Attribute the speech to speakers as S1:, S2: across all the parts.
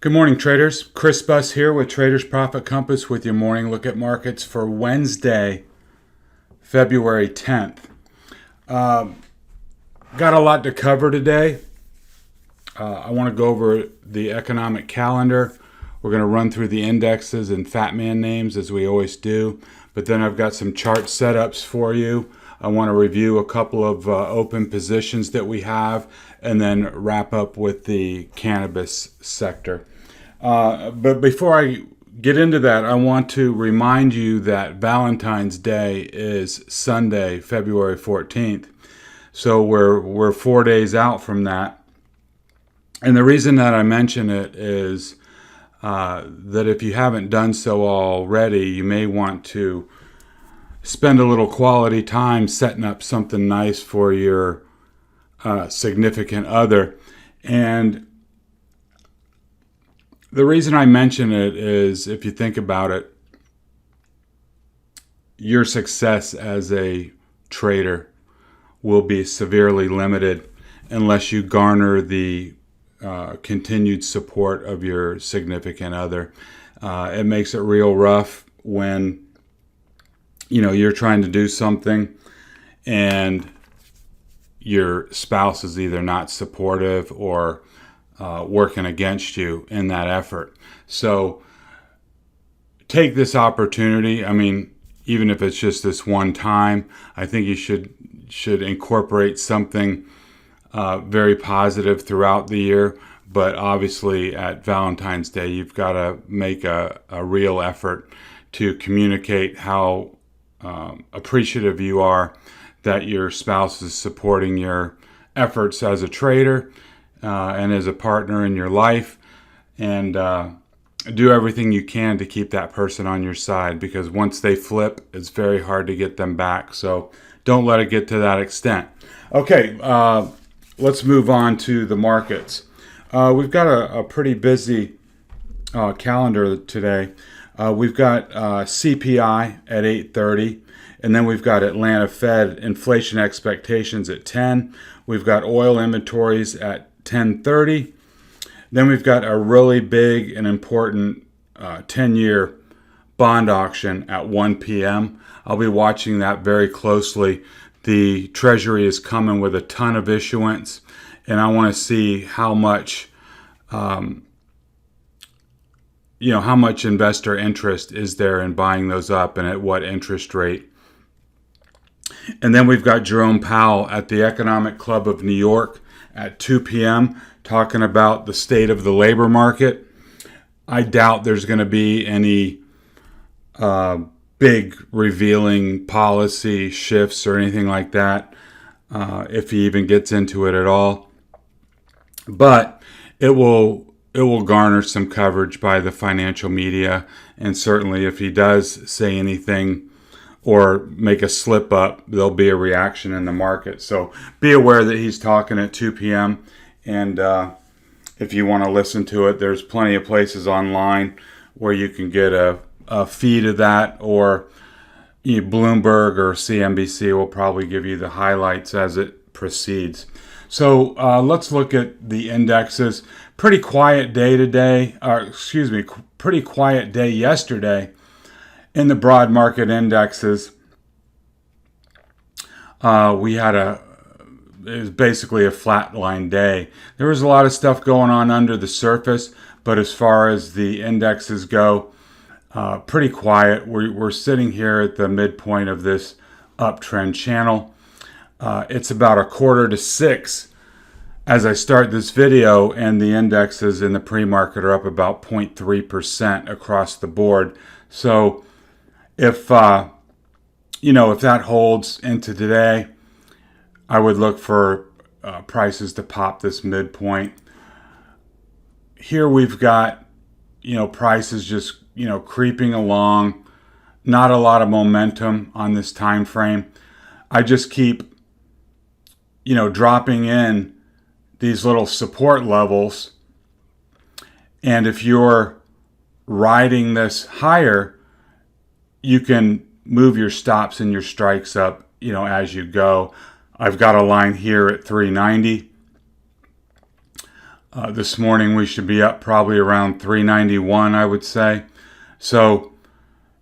S1: Good morning, traders. Chris Buss here with Traders Profit Compass with your morning look at markets for Wednesday, February 10th. Got a lot to cover today. I want to go over the economic calendar. We're going to run through the indexes and FATMAAN names as we always do. But then I've got some chart setups for you. I want to review a couple of open positions that we have and then wrap up with the cannabis sector. But before I get into that, I want to remind you that Valentine's Day is Sunday, February 14th. So we're 4 days out from that. And the reason that I mention it is that if you haven't done so already, you may want to spend a little quality time setting up something nice for your significant other. And the reason I mention it is, if you think about it, your success as a trader will be severely limited unless you garner the continued support of your significant other. It makes it real rough when you're trying to do something and your spouse is either not supportive or working against you in that effort. So take this opportunity. I mean, even if it's just this one time, I think you should incorporate something very positive throughout the year. But obviously at Valentine's Day, you've got to make a real effort to communicate how appreciative you are that your spouse is supporting your efforts as a trader and as a partner in your life, and do everything you can to keep that person on your side, because once they flip, it's very hard to get them back. So don't let it get to that extent. Okay, let's move on to the markets. We've got a pretty busy calendar today. We've got CPI at 8:30, and then we've got Atlanta Fed inflation expectations at 10. We've got oil inventories at 10:30. Then we've got a really big and important 10-year bond auction at 1 p.m. I'll be watching that very closely. The Treasury is coming with a ton of issuance, and I want to see how much how much investor interest is there in buying those up and at what interest rate. And then we've got Jerome Powell at the Economic Club of New York at 2 p.m. talking about the state of the labor market. I doubt there's going to be any big revealing policy shifts or anything like that, if he even gets into it at all. But it will garner some coverage by the financial media, and certainly if he does say anything or make a slip up, there'll be a reaction in the market. So be aware that he's talking at 2 p.m. And if you want to listen to it, there's plenty of places online where you can get a feed of that, or Bloomberg or CNBC will probably give you the highlights as it proceeds. So let's look at the indexes. Pretty quiet day today, pretty quiet day yesterday in the broad market indexes. We had it was basically a flatline day. There was a lot of stuff going on under the surface, but as far as the indexes go, pretty quiet. We're sitting here at the midpoint of this uptrend channel. It's about 5:45 as I start this video, and the indexes in the pre-market are up about 0.3% across the board. So if that holds into today, I would look for prices to pop this midpoint. Here we've got prices just creeping along, not a lot of momentum on this time frame. I just keep dropping in these little support levels, and if you're riding this higher, you can move your stops and your strikes up as you go. I've got a line here at 390. This morning we should be up probably around 391, I would say. So,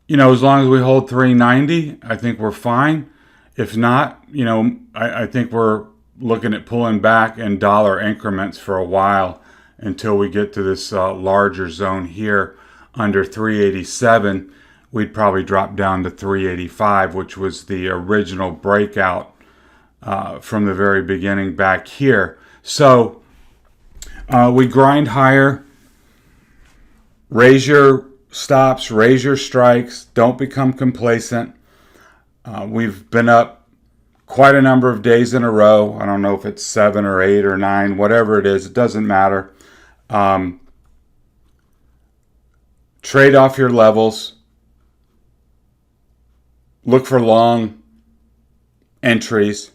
S1: as long as we hold 390, I think we're fine. If not, I think we're looking at pulling back in dollar increments for a while until we get to this larger zone here under 387. We'd probably drop down to 385, which was the original breakout from the very beginning back here. So we grind higher, raise your stops, raise your strikes, don't become complacent. We've been up quite a number of days in a row. I don't know if it's 7 or 8 or 9, whatever it is, it doesn't matter. Trade off your levels. Look for long entries.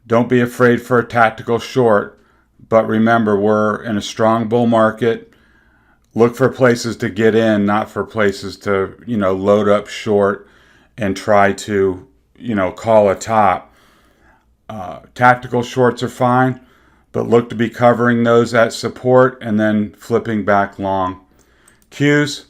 S1: Don't be afraid for a tactical short, but remember, we're in a strong bull market. Look for places to get in, not for places to, load up short and try to, call a top. Tactical shorts are fine, but look to be covering those at support and then flipping back long. Qs,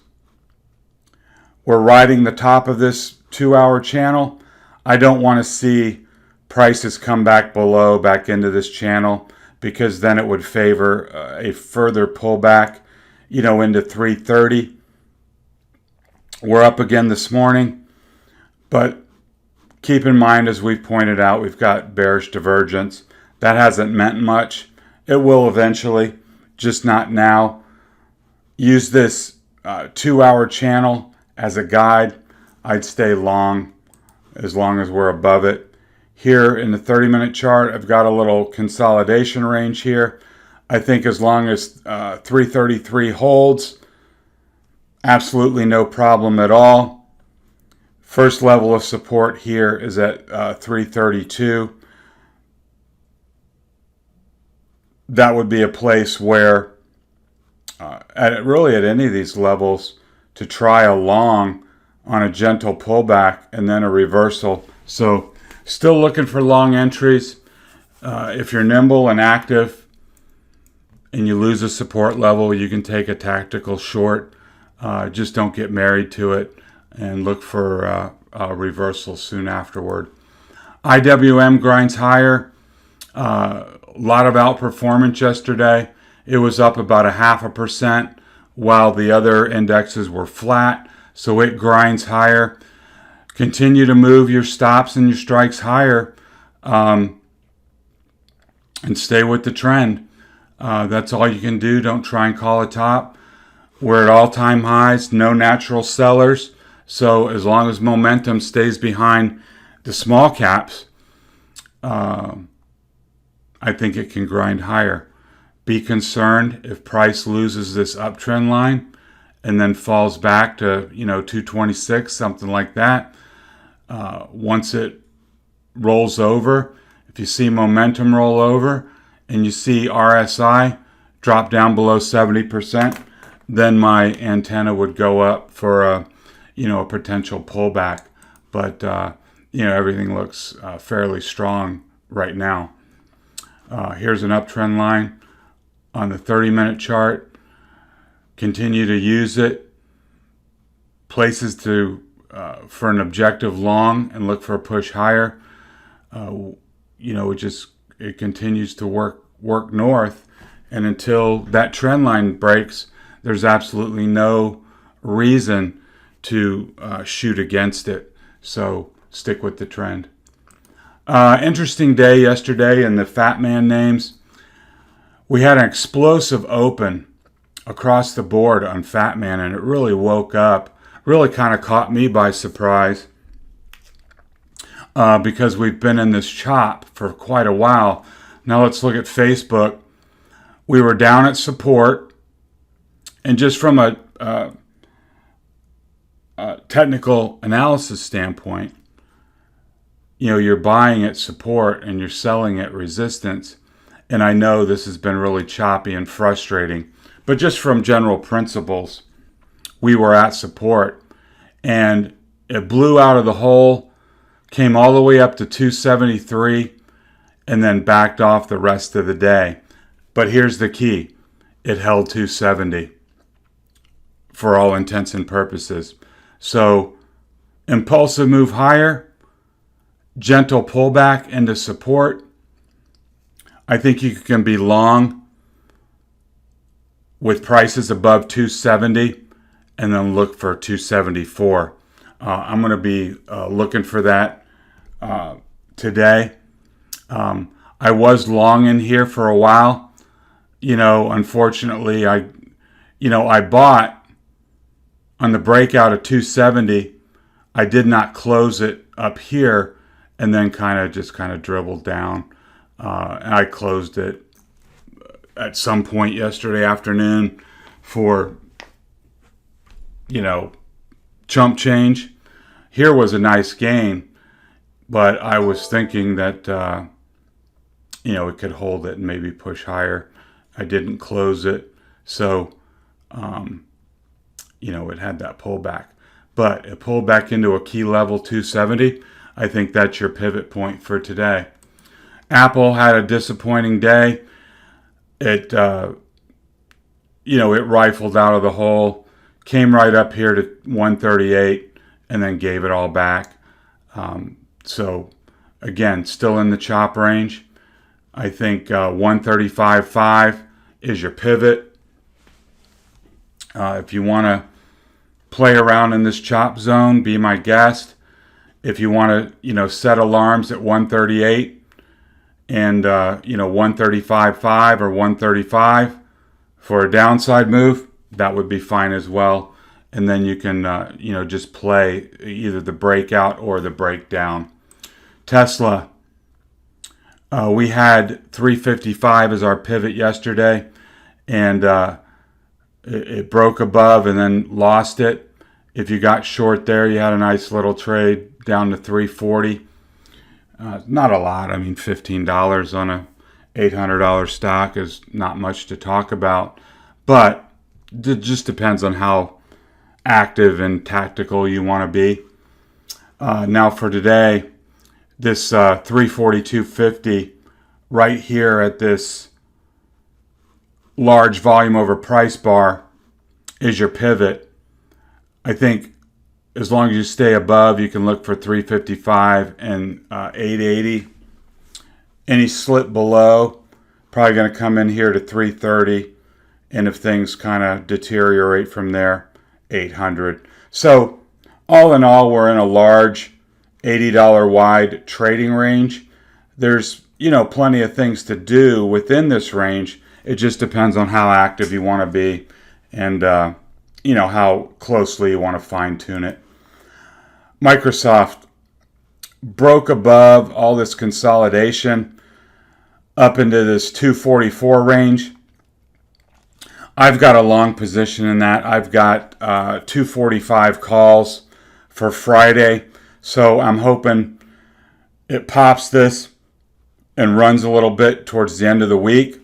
S1: we're riding the top of this 2-hour channel. I don't want to see prices come back into this channel, because then it would favor a further pullback, into 330. We're up again this morning, but keep in mind, as we've pointed out, we've got bearish divergence. That hasn't meant much. It will eventually, just not now. Use this 2-hour channel as a guide. I'd stay long as we're above it. Here in the 30-minute chart, I've got a little consolidation range here. I think as long as 333 holds, absolutely no problem at all. First level of support here is at 332. That would be a place where, at any of these levels, to try a long on a gentle pullback and then a reversal. So still looking for long entries. If you're nimble and active and you lose a support level, you can take a tactical short. Just don't get married to it and look for a reversal soon afterward. IWM grinds higher. A lot of outperformance yesterday. It was up about 0.5% while the other indexes were flat. So it grinds higher. Continue to move your stops and your strikes higher, and stay with the trend. That's all you can do. Don't try and call a top. We're at all-time highs, no natural sellers. So as long as momentum stays behind the small caps, I think it can grind higher. Be concerned if price loses this uptrend line and then falls back to 226, something like that. Once it rolls over, if you see momentum roll over and you see RSI drop down below 70%, then my antenna would go up for a potential pullback. But everything looks fairly strong right now. Here's an uptrend line on the 30-minute chart. Continue to use it. Places to for an objective long and look for a push higher. It continues to work north, and until that trend line breaks, there's absolutely no reason to shoot against it. So stick with the trend. Interesting day yesterday in the FATMAAN names. We had an explosive open across the board on FATMAAN, and it really woke up. Really kind of caught me by surprise because we've been in this chop for quite a while. Now let's look at Facebook. We were down at support, and just from a technical analysis standpoint, you're buying at support and you're selling at resistance. And I know this has been really choppy and frustrating, but just from general principles, we were at support, and it blew out of the hole, came all the way up to 273, and then backed off the rest of the day. But here's the key. it held 270 for all intents and purposes. So impulsive move higher, gentle pullback into support. I think you can be long with prices above 270 and then look for 274. I'm going to be looking for that today. I was long in here for a while. Unfortunately, I bought on the breakout of 270. I did not close it up here, and then kind of dribbled down. And I closed it at some point yesterday afternoon for, chump change. Here was a nice gain, but I was thinking that, it could hold it and maybe push higher. I didn't close it. So, it had that pullback. But it pulled back into a key level 270. I think that's your pivot point for today. Apple had a disappointing day. It, it rifled out of the hole, came right up here to 138, and then gave it all back. So, again, still in the chop range. I think 135.5 is your pivot. If you want to play around in this chop zone, be my guest. If you want to, set alarms at 138 and, 135.5 or 135 for a downside move, that would be fine as well. And then you can, just play either the breakout or the breakdown. Tesla, we had 355 as our pivot yesterday, and it broke above and then lost it. If you got short there, you had a nice little trade down to 340. Not a lot. I mean, $15 on a $800 stock is not much to talk about, but it just depends on how active and tactical you want to be. Now for today, this 342.50 right here at this large volume over price bar is your pivot. I think as long as you stay above, you can look for 355 and 880. Any slip below, probably going to come in here to 330. And if things kind of deteriorate from there, 800. So all in all, we're in a large $80 wide trading range. There's, plenty of things to do within this range. It just depends on how active you want to be and, how closely you want to fine tune it. Microsoft broke above all this consolidation up into this 244 range. I've got a long position in that. I've got 245 calls for Friday. So I'm hoping it pops this and runs a little bit towards the end of the week.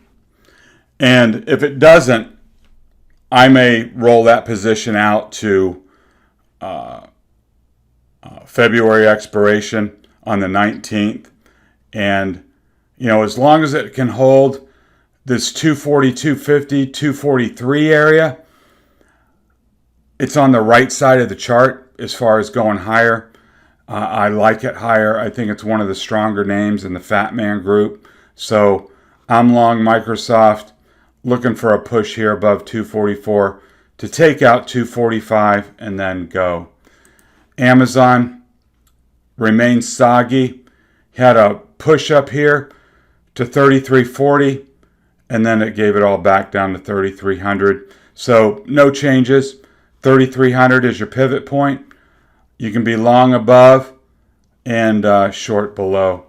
S1: And if it doesn't, I may roll that position out to February expiration on the 19th. And, as long as it can hold this 240, 250, 243 area, it's on the right side of the chart as far as going higher. I like it higher. I think it's one of the stronger names in the FATMAAN group. So I'm long Microsoft, looking for a push here above 244 to take out 245 and then go. Amazon remains soggy. Had a push up here to 33.40 and then it gave it all back down to 3,300. So no changes. 3,300 is your pivot point. You can be long above and short below.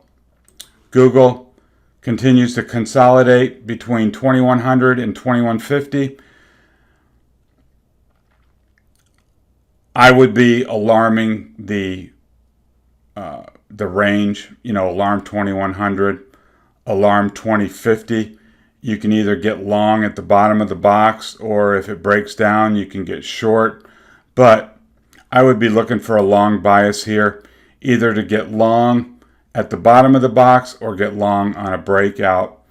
S1: Google continues to consolidate between 2,100 and 2,150. I would be alarming the range, alarm 2,100, alarm 2,050. You can either get long at the bottom of the box, or if it breaks down, you can get short. But I would be looking for a long bias here, either to get long at the bottom of the box or get long on a breakout.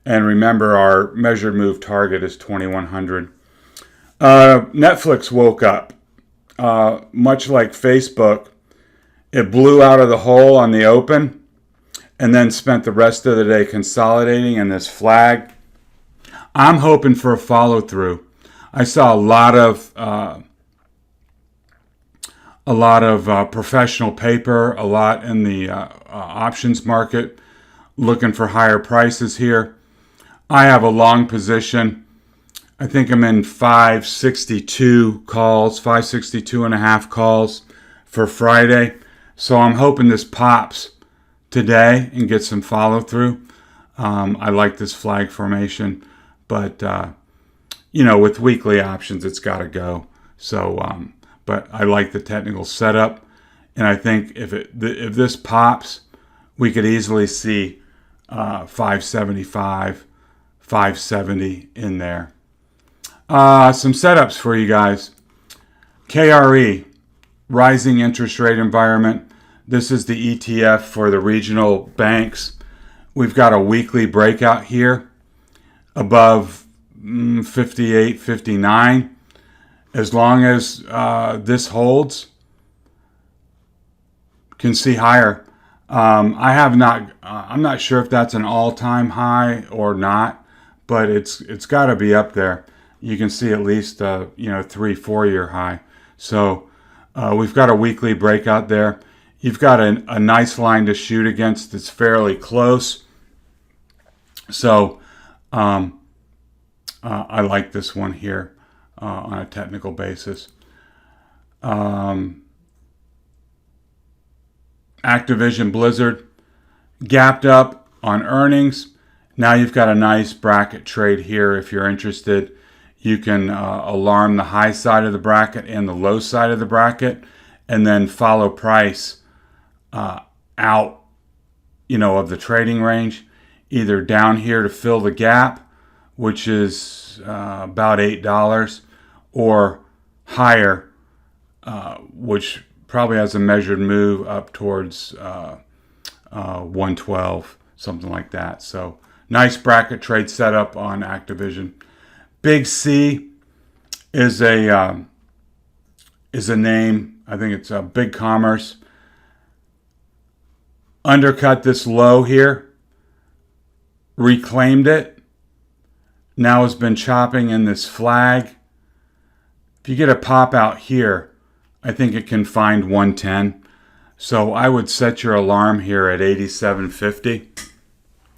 S1: And remember, our measured move target is 2100. Netflix woke up. Much like Facebook, it blew out of the hole on the open and then spent the rest of the day consolidating in this flag. I'm hoping for a follow through. I saw a lot of professional paper, a lot in the options market, looking for higher prices here. I have a long position. I think I'm in 562 calls, 562 and a half calls for Friday. So I'm hoping this pops today and gets some follow through. I like this flag formation, but with weekly options, it's got to go. So, but I like the technical setup, and I think if this pops, we could easily see 575, 570 in there. Some setups for you guys. KRE, rising interest rate environment. This is the ETF for the regional banks. We've got a weekly breakout here above 58, 59. As long as this holds, can see higher. I'm not sure if that's an all-time high or not, but it's got to be up there. You can see at least 3-4 year high. So we've got a weekly breakout there. You've got a nice line to shoot against that's fairly close. So I like this one here on a technical basis. Activision Blizzard gapped up on earnings. Now you've got a nice bracket trade here if you're interested. You can alarm the high side of the bracket and the low side of the bracket, and then follow price out, of the trading range, either down here to fill the gap, which is about $8, or higher, which probably has a measured move up towards 112, something like that. So nice bracket trade setup on Activision. Big C is a name. I think it's a Big Commerce. Undercut this low here, reclaimed it. Now has been chopping in this flag. If you get a pop out here, I think it can find 110. So I would set your alarm here at 87.50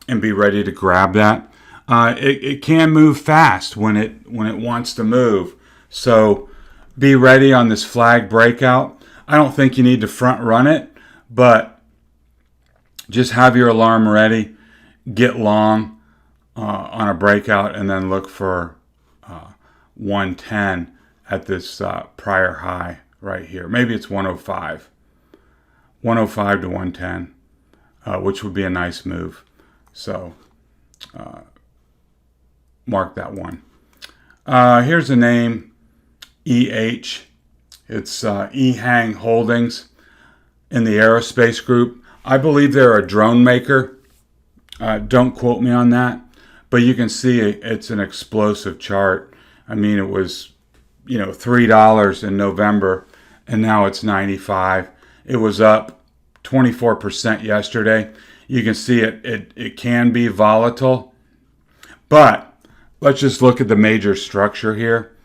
S1: and be ready to grab that. It can move fast when it wants to move. So be ready on this flag breakout. I don't think you need to front run it, but just have your alarm ready. Get long on a breakout, and then look for 110 at this prior high right here. Maybe it's 105. 105 to 110, which would be a nice move. So mark that one. Here's a name, EH. It's EHang Holdings in the aerospace group. I believe they're a drone maker. Don't quote me on that, but you can see it's an explosive chart. I mean, it was, $3 in November, and now it's 95. It was up 24% yesterday. You can see it can be volatile, but let's just look at the major structure here.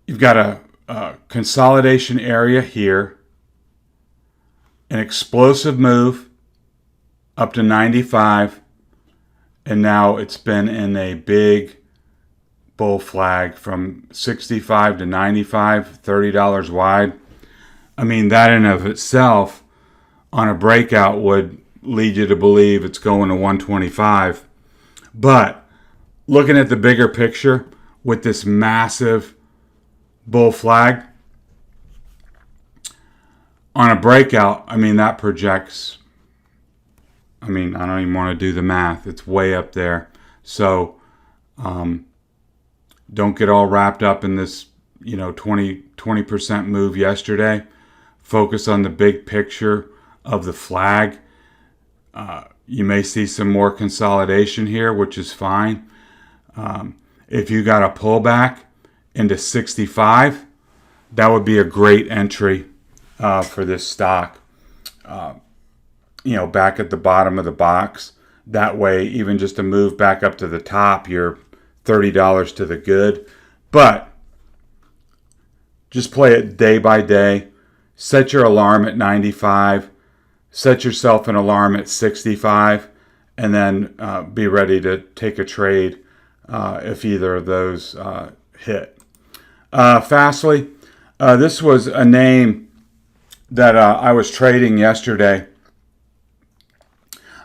S1: You've got a consolidation area here, an explosive move up to 95, and now it's been in a big bull flag from 65 to 95, $30 wide. I mean, that in of itself on a breakout would lead you to believe it's going to 125. But looking at the bigger picture with this massive bull flag on a breakout, I mean, that projects, I don't even want to do the math. It's way up there. So don't get all wrapped up in this, 20% move yesterday. Focus on the big picture of the flag. You may see some more consolidation here, which is fine. If you got a pullback into 65, that would be a great entry for this stock. Back at the bottom of the box. That way, even just a move back up to the top, you're $30 to the good. But just play it day by day. Set your alarm at 95. Set yourself an alarm at 65. And then be ready to take a trade if either of those hit. FSLY, this was a name that I was trading yesterday.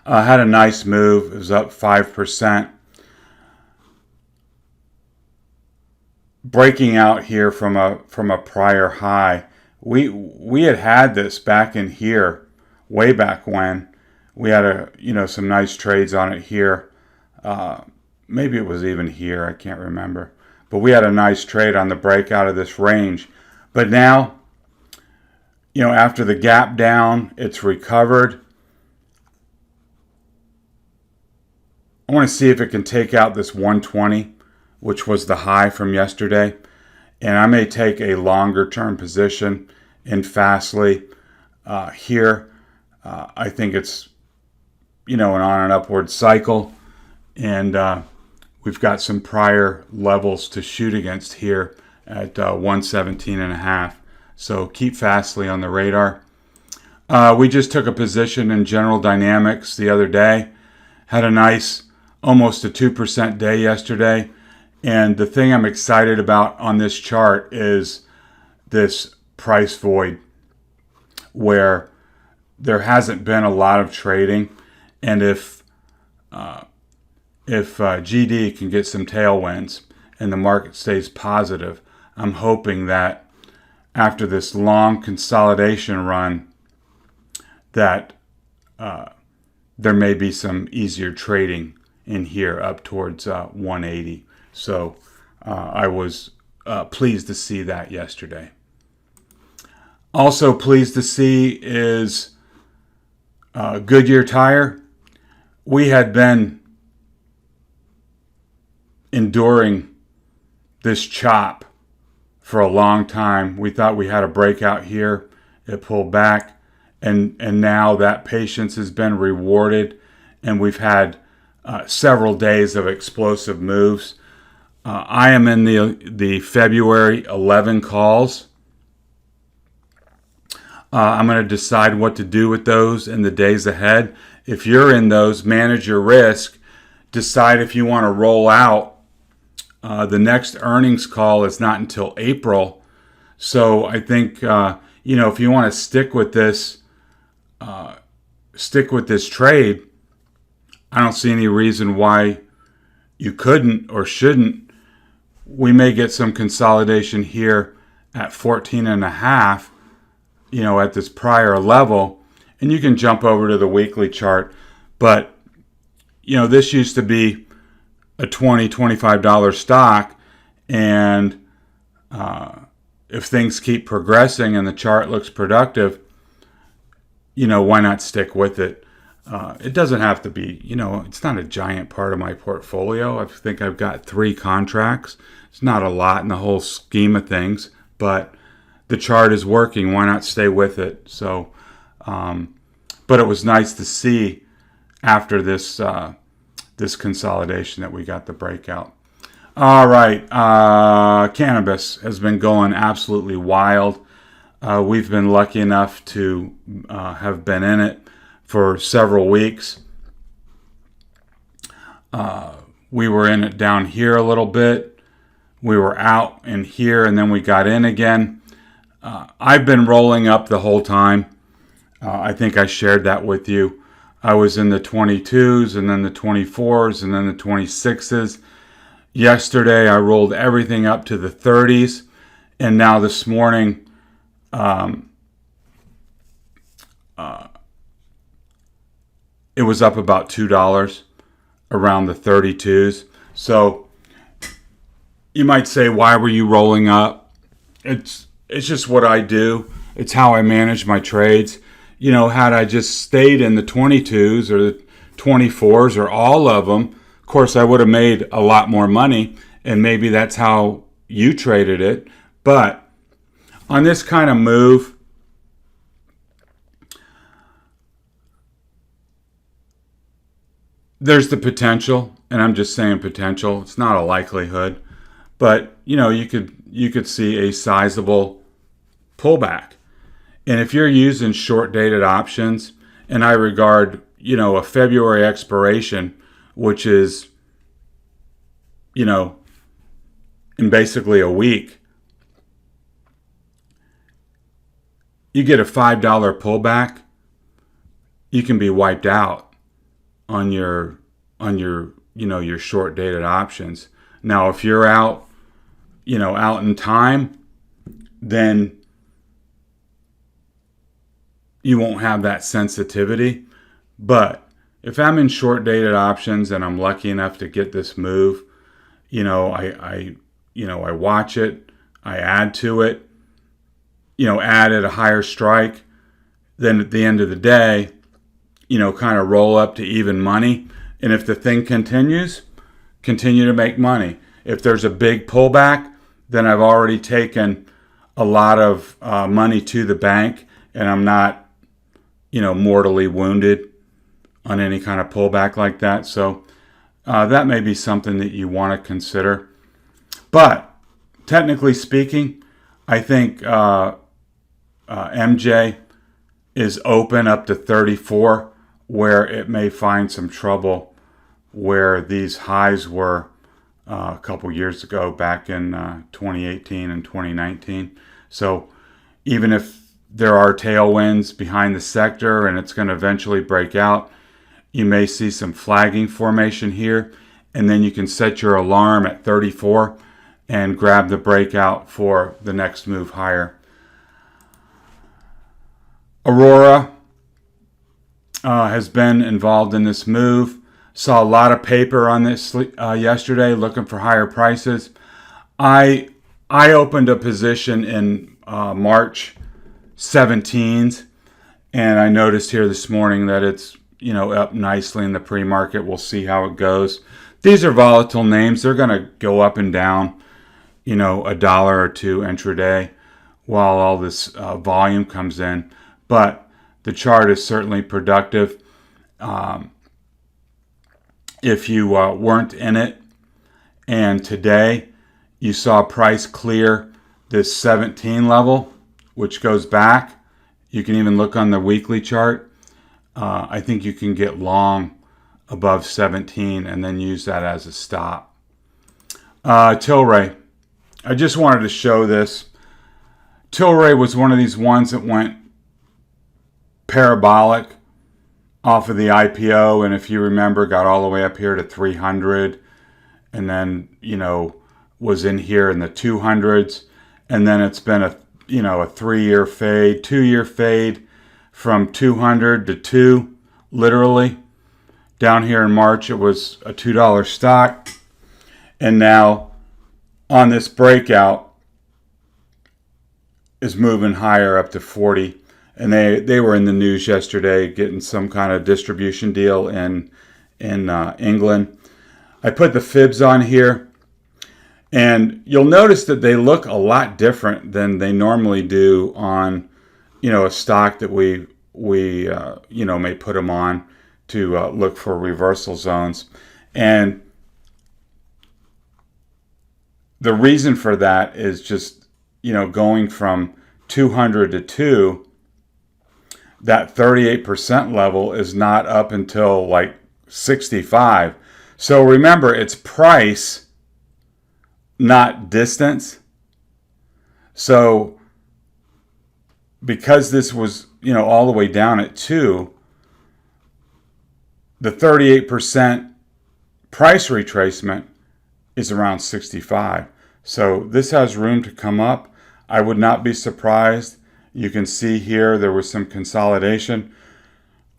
S1: Had a nice move. It was up 5%. Breaking out here from a prior high. We had this back in here, way back when. We had some nice trades on it here. Maybe it was even here. I can't remember. But we had a nice trade on the breakout of this range. But now, after the gap down, it's recovered. I want to see if it can take out this 120, which was the high from yesterday. And I may take a longer term position in FSLY here. I think it's, an on and upward cycle. And we've got some prior levels to shoot against here at 117.5. So keep FSLY on the radar. We just took a position in General Dynamics the other day. Had a nice, almost a 2% day yesterday. And the thing I'm excited about on this chart is this price void where there hasn't been a lot of trading. And if GD can get some tailwinds and the market stays positive, I'm hoping that after this long consolidation run that there may be some easier trading in here up towards 180. So I was pleased to see that yesterday. Also pleased to see is Goodyear Tire. We had been enduring this chop for a long time. We thought we had a breakout here. It pulled back, and now that patience has been rewarded, and we've had several days of explosive moves. I am in the February 11 calls. I'm going to decide what to do with those in the days ahead. If you're in those, manage your risk. Decide if you want to roll out. The next earnings call is not until April. So I think, if you want to stick with this trade, I don't see any reason why you couldn't or shouldn't. We may get some consolidation here at 14.5, at this prior level, and you can jump over to the weekly chart. But, this used to be a $20, $25 stock, and if things keep progressing and the chart looks productive, why not stick with it? It doesn't have to be, it's not a giant part of my portfolio. I think I've got 3 contracts. It's not a lot in the whole scheme of things, but the chart is working. Why not stay with it? So, but it was nice to see after this consolidation that we got the breakout. All right, cannabis has been going absolutely wild. We've been lucky enough to have been in it for several weeks. We were in it down here a little bit. We were out in here, and then we got in again. I've been rolling up the whole time. I think I shared that with you. I was in the 22s, and then the 24s, and then the 26s. Yesterday, I rolled everything up to the 30s, and now this morning, it was up about $2 around the 32s. So you might say, why were you rolling up? It's just what I do. It's how I manage my trades. Had I just stayed in the 22s or the 24s or all of them, of course, I would have made a lot more money, and maybe that's how you traded it. But on this kind of move, there's the potential, and I'm just saying potential. It's not a likelihood, but you could see a sizable pullback. And if you're using short dated options, and I regard a February expiration, which is in basically a week, you get a $5 pullback, you can be wiped out on your your short dated options. Now, if you're out in time, then you won't have that sensitivity. But if I'm in short dated options and I'm lucky enough to get this move, I watch it, I add to it, add at a higher strike. Then at the end of the day, kind of roll up to even money. And if the thing continues, continue to make money. If there's a big pullback, then I've already taken a lot of money to the bank, and I'm not, mortally wounded on any kind of pullback like that. So that may be something that you want to consider. But technically speaking, I think MJ is open up to 34, where it may find some trouble where these highs were a couple years ago, back in 2018 and 2019. So even if there are tailwinds behind the sector and it's going to eventually break out, you may see some flagging formation here, and then you can set your alarm at 34 and grab the breakout for the next move higher. Aurora has been involved in this move. Saw a lot of paper on this yesterday looking for higher prices. I opened a position in March 17s, and I noticed here this morning that it's up nicely in the pre-market. We'll see how it goes. These are volatile names. They're going to go up and down, $1 or $2 intraday while all this volume comes in. But the chart is certainly productive. If you weren't in it, and today you saw price clear this 17 level, which goes back, you can even look on the weekly chart. I think you can get long above 17 and then use that as a stop. Tilray. I just wanted to show this. Tilray was one of these ones that went parabolic off of the IPO, and if you remember, got all the way up here to 300, and then was in here in the 200s, and then it's been a 3-year fade, 2-year fade from 200 to 2, literally. Down here in March, it was a $2 stock, and now on this breakout is moving higher up to 40. And they were in the news yesterday getting some kind of distribution deal in England. I put the fibs on here, and you'll notice that they look a lot different than they normally do on a stock that we may put them on to look for reversal zones. And the reason for that is just going from 200 to 2. That 38% level is not up until like 65. So remember, it's price, not distance. So because this was, all the way down at 2, the 38% price retracement is around 65. So this has room to come up. I would not be surprised. You can see here there was some consolidation.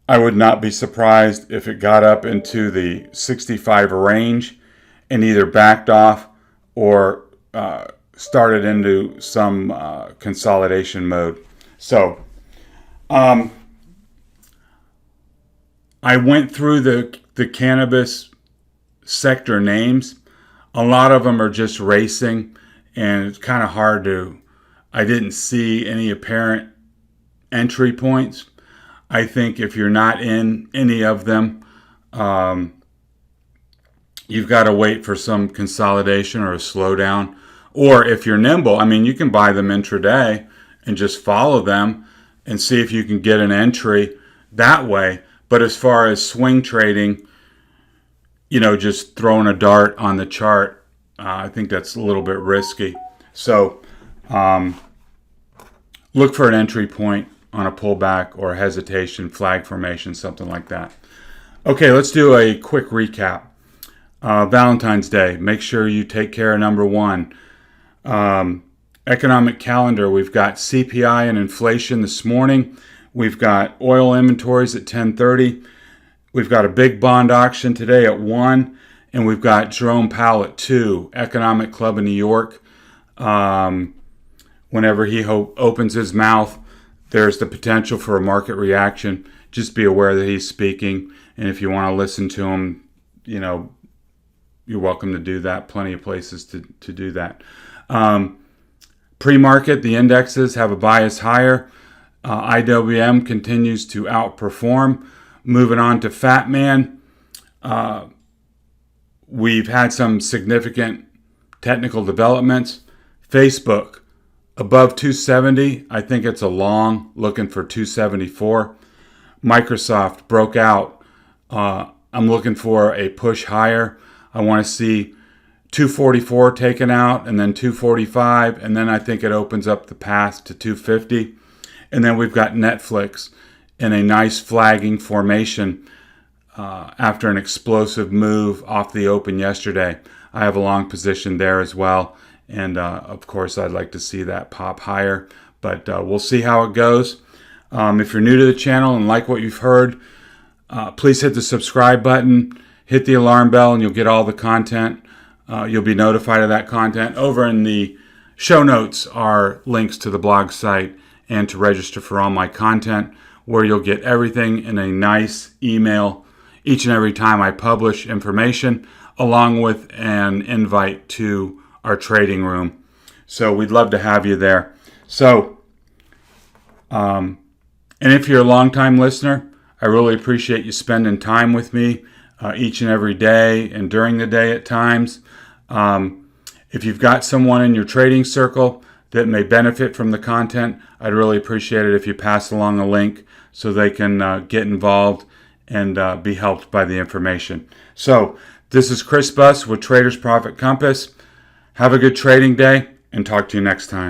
S1: I would not be surprised if it got up into the 65 range and either backed off or started into some consolidation mode. So I'm I went through the cannabis sector names. A lot of them are just racing, and it's kind of hard to, I didn't see any apparent entry points. I think if you're not in any of them, you've got to wait for some consolidation or a slowdown. Or if you're nimble, I mean, you can buy them intraday and just follow them and see if you can get an entry that way. But as far as swing trading, just throwing a dart on the chart, I think that's a little bit risky. So look for an entry point on a pullback or a hesitation, flag formation, something like that. Okay, let's do a quick recap. Valentine's Day, make sure you take care of number one. Economic calendar, we've got CPI and inflation this morning. We've got oil inventories at 10:30. We've got a big bond auction today at 1. And we've got Jerome Powell at 2, Economic Club in New York. Whenever he opens his mouth, there's the potential for a market reaction. Just be aware that he's speaking. And if you want to listen to him, you're welcome to do that. Plenty of places to do that. Pre-market, the indexes have a bias higher. IWM continues to outperform. Moving on to FATMAAN, we've had some significant technical developments. Facebook, above 270. I think it's a long, looking for 274. Microsoft broke out. I'm looking for a push higher. I want to see 244 taken out and then 245, and then I think it opens up the path to 250. And then we've got Netflix in a nice flagging formation after an explosive move off the open yesterday. I have a long position there as well, and of course I'd like to see that pop higher, but we'll see how it goes. If you're new to the channel and like what you've heard, please hit the subscribe button, hit the alarm bell, and you'll get all the content. You'll be notified of that content. Over in the show notes are links to the blog site and to register for all my content, where you'll get everything in a nice email each and every time I publish information, along with an invite to our trading room. So we'd love to have you there. So, and if you're a longtime listener, I really appreciate you spending time with me each and every day and during the day at times. If you've got someone in your trading circle that may benefit from the content, I'd really appreciate it if you pass along a link so they can get involved and be helped by the information. So this is Chris Buss with Traders Profit Compass. Have a good trading day and talk to you next time.